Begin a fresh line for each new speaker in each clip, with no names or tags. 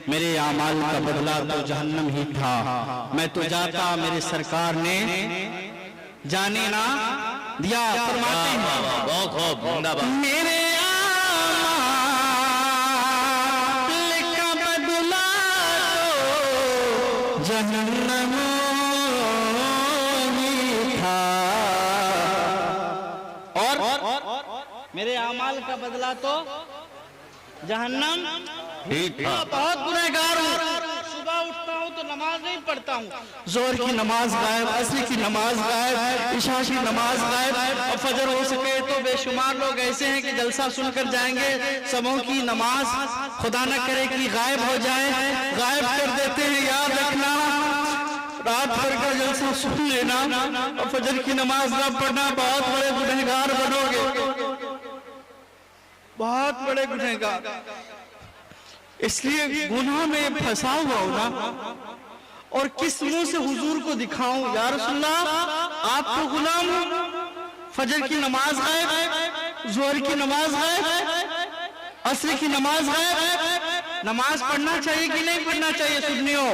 मेरे आमाल का बदला तो जहन्नम ही था। मैं तो जाता मेरे सरकार ने जाने ना दिया। फरमाते हैं मेरे जहन्नम ही था और मेरे आमाल का बदला तो जहन्नम ही था। बहुत गुनहगार हूँ, सुबह उठता हूँ तो नमाज नहीं पढ़ता हूँ, जोहर की नमाज गायब, असर की नमाज गायब, इशा की नमाज गायब, और फजर हो सके तो बेशुमार लोग ऐसे हैं कि जलसा सुनकर जाएंगे, सबों की नमाज खुदा न करे कि गायब हो जाए, गायब कर देते हैं। याद रखना, रात भर का जलसा सुन लेना और फजर की नमाज न पढ़ना, बहुत बड़े गुनहगार बनोगे, बहुत बड़े गुनहगार। इसलिए गुनाह में फंसा हुआ हो ना, और किस मुंह से हुजूर को दिखाऊं, या रसूलल्लाह आपको गुलाम हूं, फजर की नमाज गायब, जोहर की नमाज गायब, असर की नमाज गायब। नमाज पढ़ना चाहिए कि नहीं पढ़ना चाहिए सुन्नियों?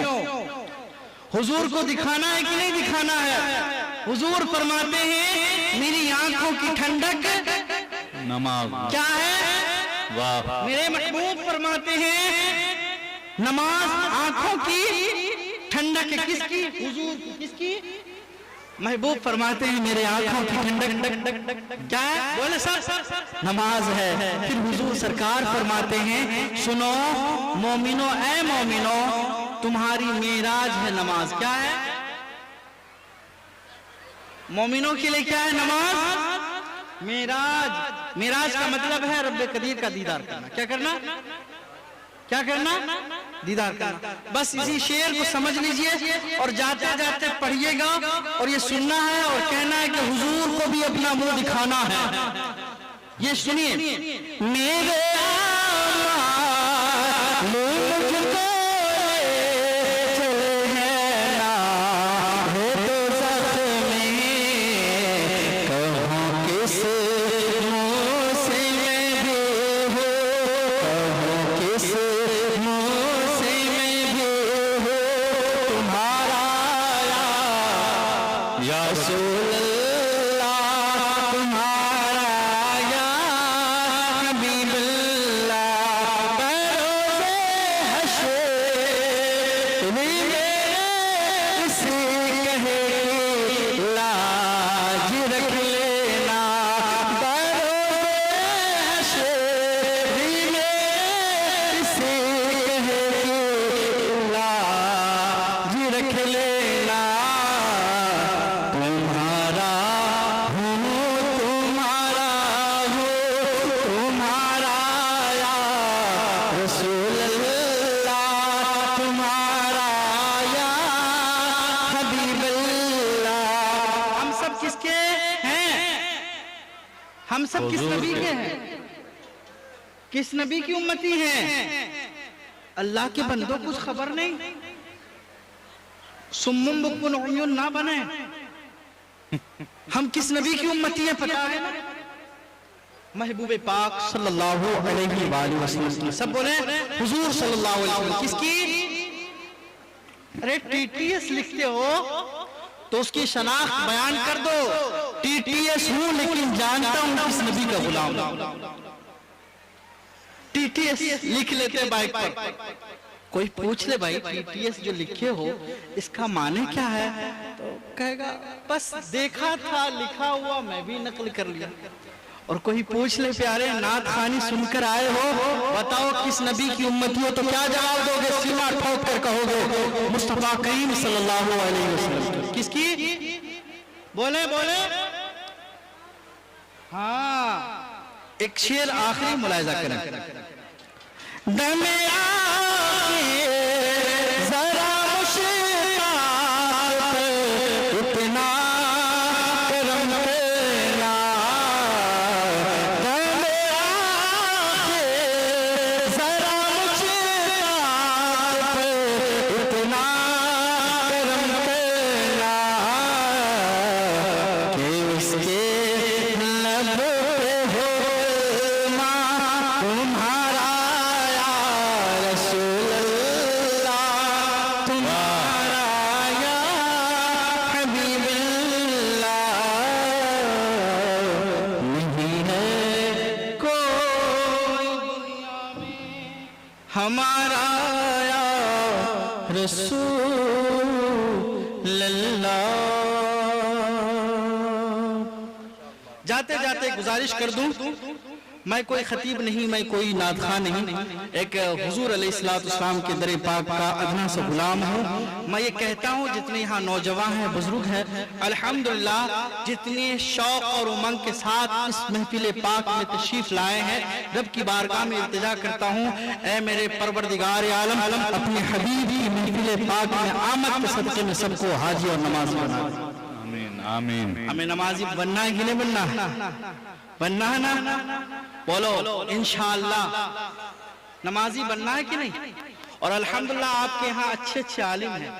हुजूर को दिखाना है कि नहीं दिखाना है? हुजूर फरमाते हैं मेरी आंखों की ठंडक नमाज क्या है? वाह। मेरे महबूब फरमाते हैं नमाज आंखों की ठंडक है। किसकी? हुजूर की। किसकी? महबूब फरमाते हैं मेरे आंखों की ठंडक क्या है? बोले सर नमाज है। फिर हुजूर सरकार फरमाते हैं सुनो मोमिनो, ए मोमिनो, तुम्हारी मेराज है नमाज। क्या है? मोमिनों के लिए क्या है नमाज? मेराज। मेराज का मतलब है रब्बे कदीर का दीदार करना। क्या करना? क्या करना? दीदार करना। बस इसी शेर को समझ लीजिए और जाते जाते पढ़िएगा, और ये सुनना है और कहना है कि हुजूर को भी अपना मुंह दिखाना है। ये सुनिए, मेरे हम सब किस नबी के हैं? किस नबी की उम्मती हैं? अल्लाह के बंदों कुछ खबर नहीं, सुम्मुम बुक्मुन उम्युन ना बने। हम किस नबी की उम्मती हैं पता है? महबूबे पाक सल्लल्लाहु अलैहि वसल्लम। सब बोले हुजूर सल्लल्लाहु अलैहि वसल्लम। किसकी? अरे टीटीएस लिखते हो तो उसकी शनाख्त बयान कर दो। टीटीएस हूं लेकिन जानता हूं किस नबी का गुलाम हूं। टीटीएस लिख लेते बाइक पर, कोई पूछ ले भाई टीटीएस जो लिखे हो इसका माने क्या है, तो कहेगा बस देखा था लिखा हुआ मैं भी नकल कर लिया। और कोई पूछ ले प्यारे नात खानी सुनकर आए हो, बताओ किस नबी की उम्मती हो, तो क्या जवाब दोगे? सीना ठोक कर कहोगे मुस्तफा करीम सल्लल्लाहु अलैहि वसल्लम। किसकी? बोले बोले। हाँ, एक शेर आखिरी मुलाहिजा करें। दमे आके जरा मुश्ताक इतना करम करना, दमे आके जरा मुश्ताक इतना करम करना कि उसके लब पे हो मां तुम्हारा या रसूल अल्लाह। जाते जाते गुजारिश कर दूं, मैं कोई खतीब नहीं, मैं कोई नादखां नहीं, एक हुजूर अलैहिस्सलाम के दर पाक का अदना सा गुलाम हूँ। मैं ये कहता हूँ जितने यहाँ नौजवान हैं, बुजुर्ग हैं, अल्हम्दुलिल्लाह जितने शौक और उमंग के साथ इस महफिल पाक में तशरीफ लाए हैं, रब की बारगाह में इल्तिजा करता हूँ, ऐ मेरे परवरदिगार आलम अपने हबीब की महफिल पाक में आमद के सदके में सबको हाजी और नमाजी बना। आमीन। हमें नमाजी बनना है कि नहीं बनना? बनना है ना? बोलो इंशाअल्लाह नमाजी बनना है कि नहीं? और अल्हम्दुलिल्लाह आपके यहाँ अच्छे अच्छे आलिम हैं,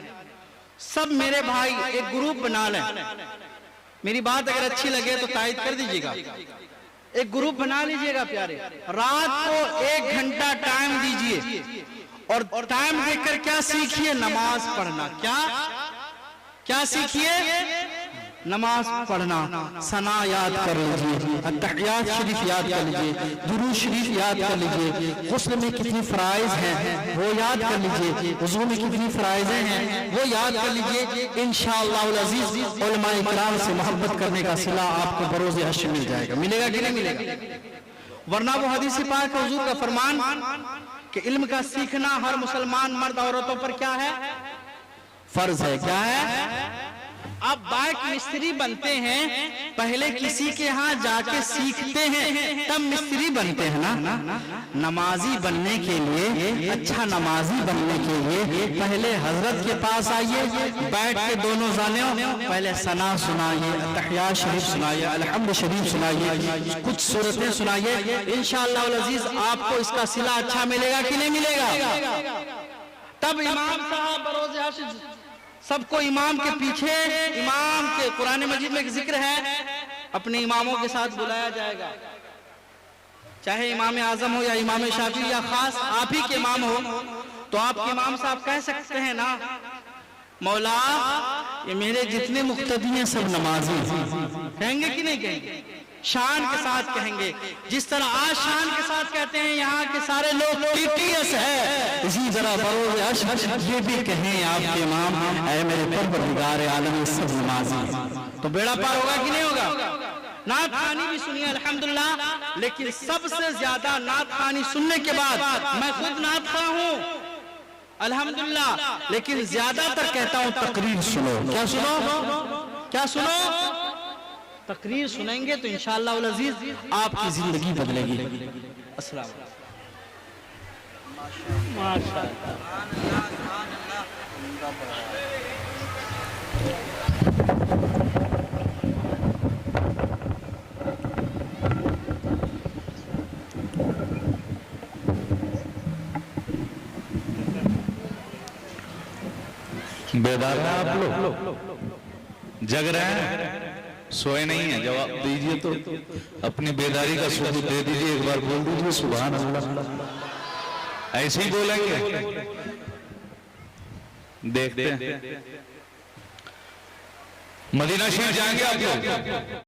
सब मेरे भाई एक ग्रुप बना लें। मेरी बात अगर अच्छी लगे तो तायद कर दीजिएगा, एक ग्रुप बना लीजिएगा प्यारे। रात को 1 घंटा टाइम दीजिए और टाइम देकर क्या सीखिए? नमाज पढ़ना। क्या सीखिए? नमाज पढ़ना, सना याद कर लीजिए, अत्तहियात शरीफ याद कर लीजिए, दुरूद शरीफ याद कर लीजिए, गुस्ल में कितनी फराइज हैं वो याद कर लीजिए, वुज़ू में कितनी फराइजें हैं वो याद कर लीजिए। इंशाअल्लाह अज़ीज़ उलमाए किराम से मोहब्बत करने का सिला आपको बरोज़े हश्र मिल जाएगा। मिलेगा कि नहीं मिलेगा? वरना वो हदीस पाक हुजूर का फरमान कि इल्म का सीखना हर मुसलमान मर्द औरतों पर क्या है? फर्ज है। क्या है? आप बाइक मिस्त्री बनते हैं, पहले किसी के यहाँ जाके सीखते हैं तब मिस्त्री बनते हैं ना। नमाजी बनने के लिए, अच्छा नमाजी बनने के लिए पहले हजरत के पास आइए, बैठ के दोनों जानियों पहले सना सुनाइए, तहियात शरीफ सुनाइए, अलहम्द शरीफ सुनाइए, कुछ सूरतें सुनाइए। इंशाअल्लाह अज़ीज़ आपको इसका सिला अच्छा मिलेगा कि नहीं मिलेगा? तब इमाम साहब बरोज़े हश्र सबको इमाम के पीछे, इमाम के कुरान मजीद में एक जिक्र है, अपने इमामों के साथ बुलाया जाएगा, चाहे इमाम आजम हो या इमाम शाफी या खास आप ही के इमाम हो, तो आपके इमाम साहब कह सकते हैं ना, मौला ये मेरे जितने मुक्तदी हैं सब नमाजी। कहेंगे कि नहीं कहेंगे? शान के साथ कहेंगे, जिस तरह आज शान के साथ कहते हैं यहाँ के सारे लोग टीटीएस है, इसी तरह बरोज़े हश्र ये भी कहें आपके इमाम ऐ मेरे परवरदिगार आलम सब नमाजी। तो बेड़ा पार होगा कि नहीं होगा? नात खानी भी सुनिए अल्हम्दुलिल्लाह, लेकिन सबसे ज्यादा नात खानी सुनने के बाद, मैं खुद नात खा हूँ अल्हम्दुलिल्लाह, लेकिन ज्यादातर कहता हूँ तकरीर सुनो। क्या सुनो? क्या सुनो? तकरीर सुनेंगे तो इंशाअल्लाह अज़ीज़ आपकी जिंदगी बदलेगी। अस्सलाम
बेदार हैं आप लोग? जग रहे हैं? सोए नहीं है? जवाब दीजिए तो, अपनी बेदारी का सबूत दे दीजिए। एक बार बोल दीजिए सुभान अल्लाह। ऐसे ही बोलेंगे? देखते हैं। मदीना शरीफ जाएंगे आप लोग?